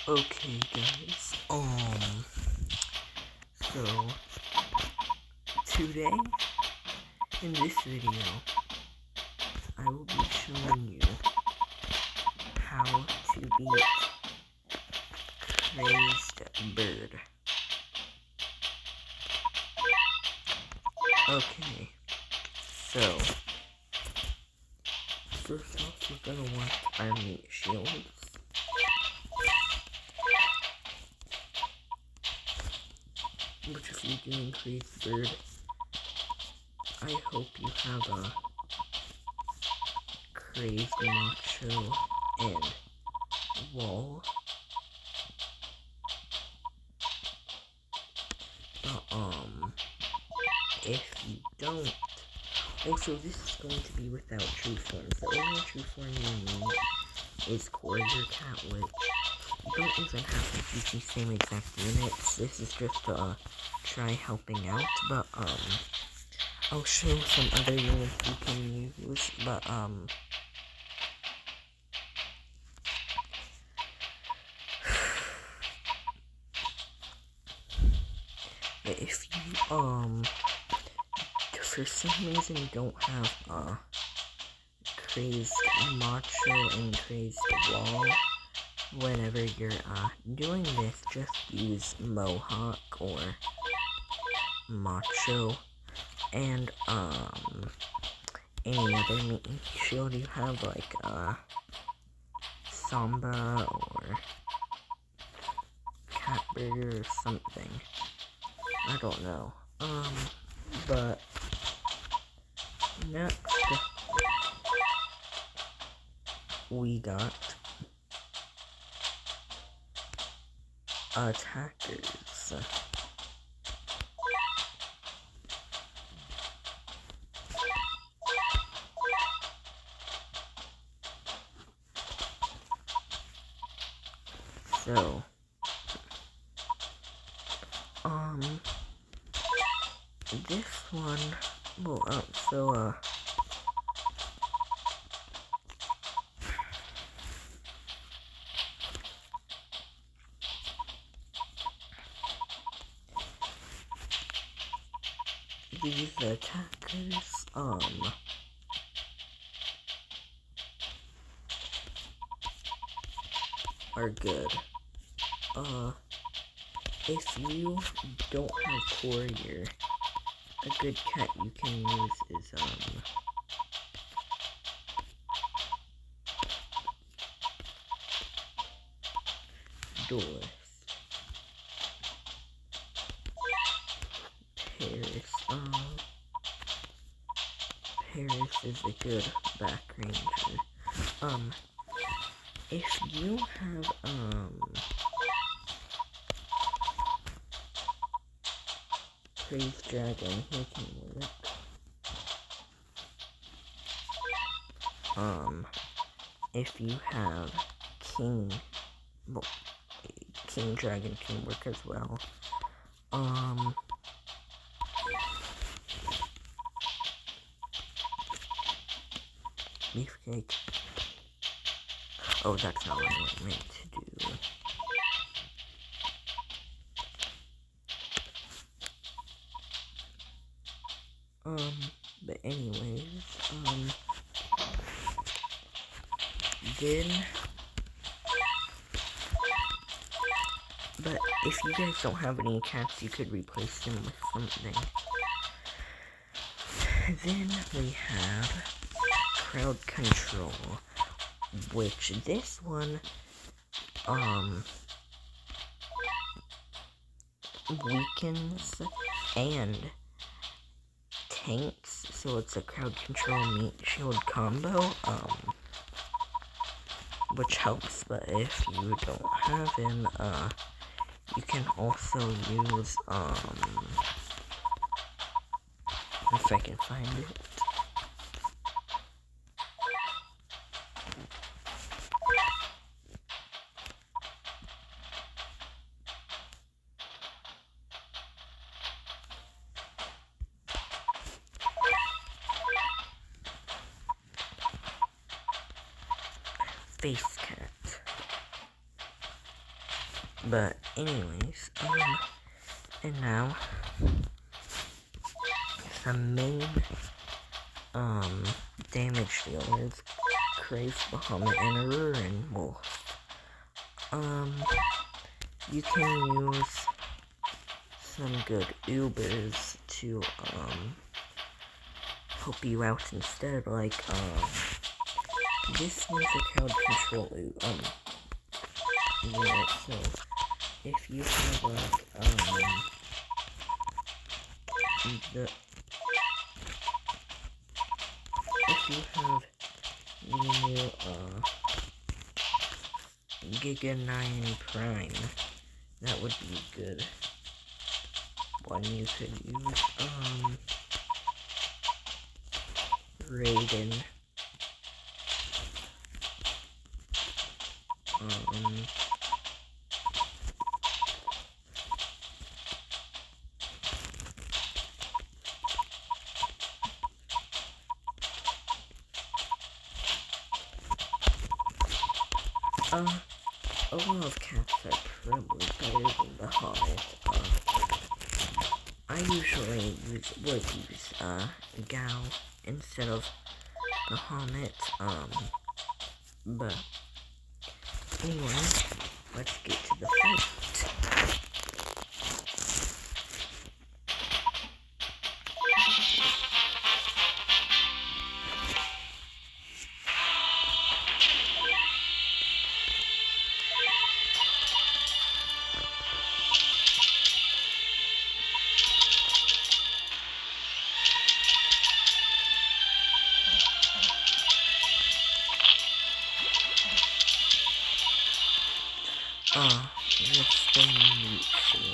Okay, guys. So today in this video, I will be showing you how to beat crazed bird. Okay, so first off, we're gonna want our meat shields. Which if you're doing crazed bird, I hope you have a crazed macho and wall. If you don't, also this is going to be without true forms. The only true form you need is Courier Cat, which you don't even have to use the same exact units. This is just to try helping out, but I'll show some other units you can use, but if you for some reason you don't have crazed macho and crazed wall, whenever you're doing this, just use mohawk or macho and any other meat shield you have, like samba or cat burger or something. I don't know. But next we got attackers. So, this one, well, these attackers, are good. If you don't have Courier, a good cat you can use is, Doris. Paris is a good back ranger. If you have, crazed dragon, he can work. If you have king dragon can work as well. Beefcake. Oh, that's not what I meant to do. But anyways, but if you guys don't have any cats, you could replace them with something. Then we have crowd control, which this one, weakens and tanks, so it's a crowd control meat shield combo, which helps. But if you don't have him, you can also use, if I can find it. Face cat. But anyways, and now some main damage dealers, Crazed, Bahamut, and Ruin Wolf. You can use some good Ubers to help you out instead, like this one's a crowd control unit, so if you have like if you have the new Giga 9 Prime, that would be good one you could use. Raiden. A lot of cats are probably better than the Hobbit. I usually would use, Gal instead of the Hobbit, but anyway, let's get to the fight. Let's go meet soon.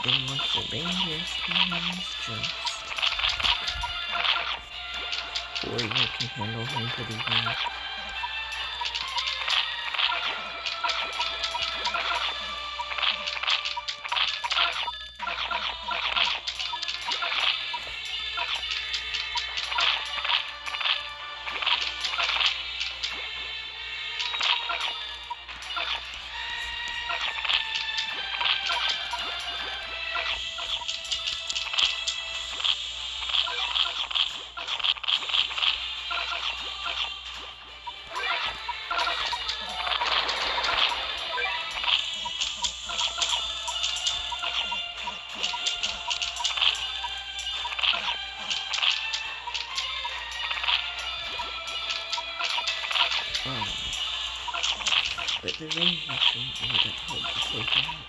Then once the rangers comes, just Warrior can handle him pretty well. But the rain machine made it hard to take him out.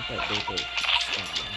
But they both standing.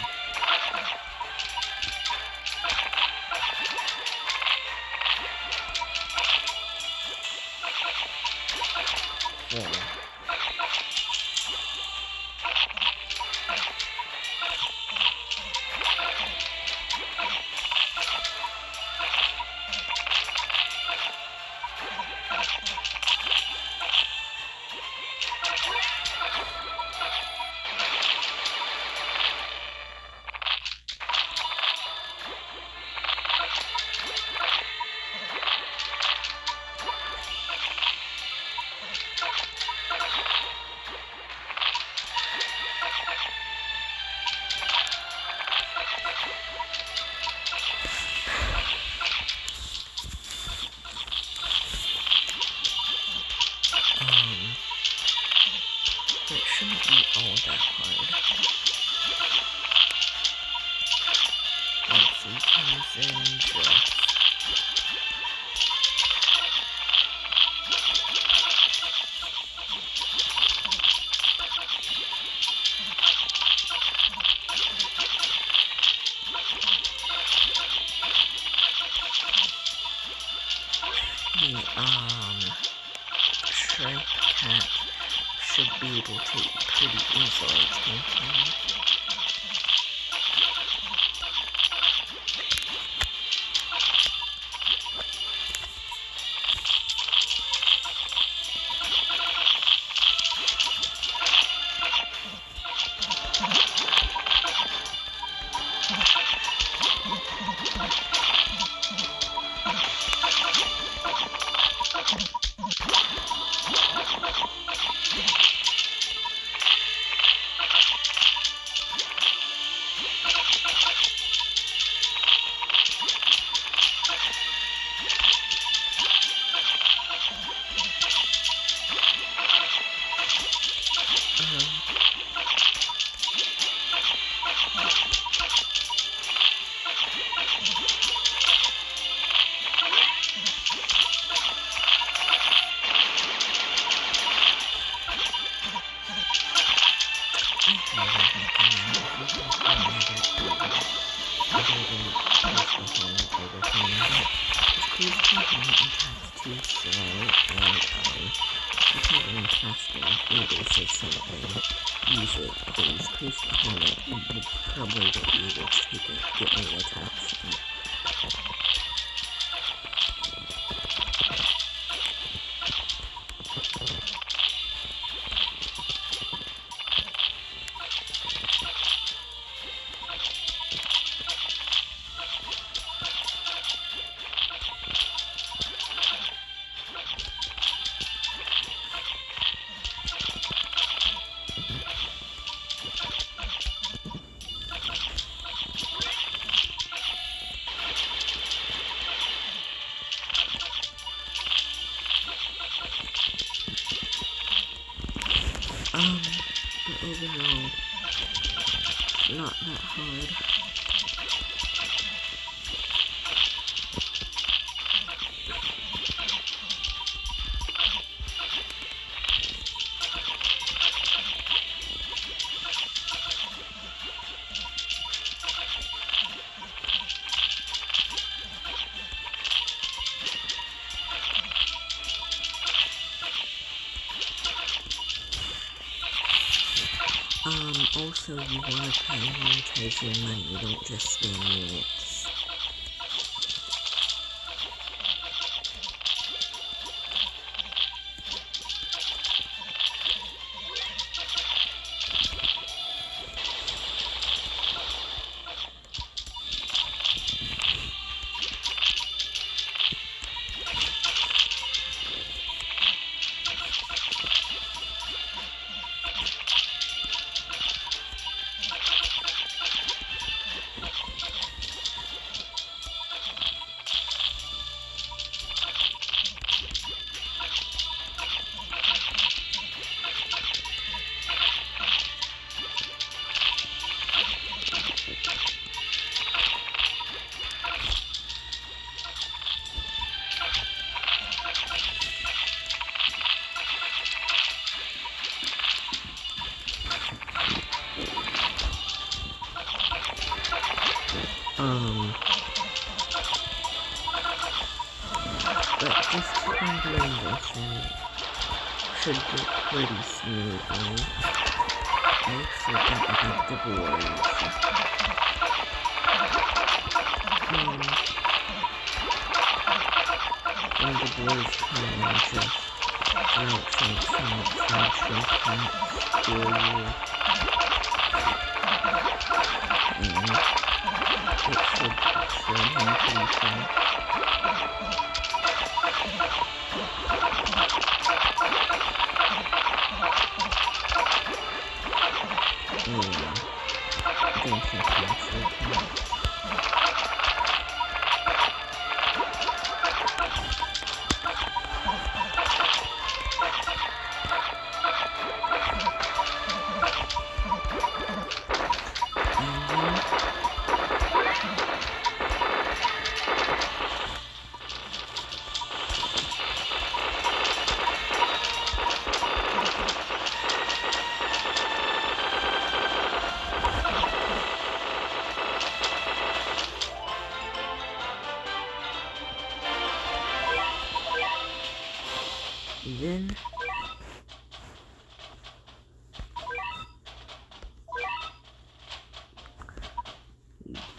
able to pretty easily take him. Usually, if it was close to home, you would probably not be able to take it, get any attacks. But overall, not that hard. Also, you want to prioritize your money, you don't just spam units. But just keep on doing this and it should go pretty smoothly. I forgot about the boards. When the boards come and just rotate some shortcuts for you. It should him pretty fast.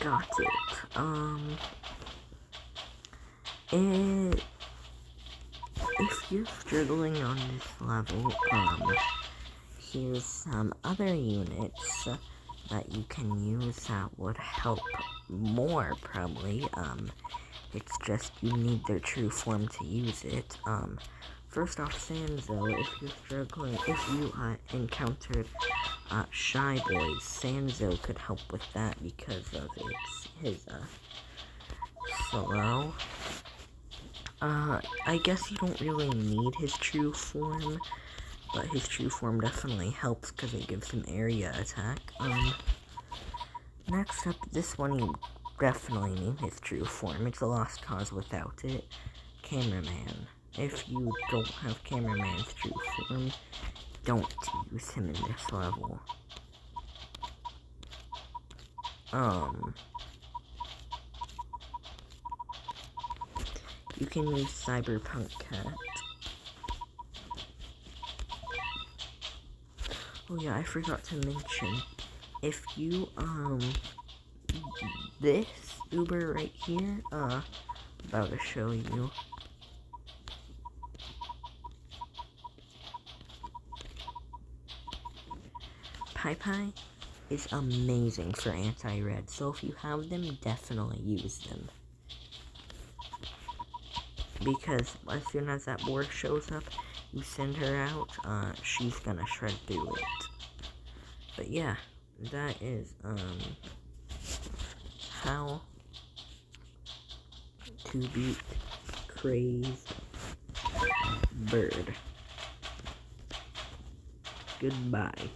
got it. If you're struggling on this level, here's some other units that you can use that would help more, probably. It's just you need their true form to use it. First off, Sanzo, if you're struggling, if you encountered Shy Boys, Sanzo could help with that because of his slow. I guess you don't really need his true form, but his true form definitely helps because it gives him area attack. Next up, this one you definitely need his true form. It's a lost cause without it. Cameraman. If you don't have Cameraman's true form, don't use him in this level. You can use Cyberpunk Cat. Oh yeah, I forgot to mention, if you, this Uber right here, about to show you. Pai is amazing for anti-red, so if you have them, definitely use them. Because as soon as that board shows up, you send her out, she's gonna shred through it. But yeah, that is, how to beat Crazed Bird. Goodbye.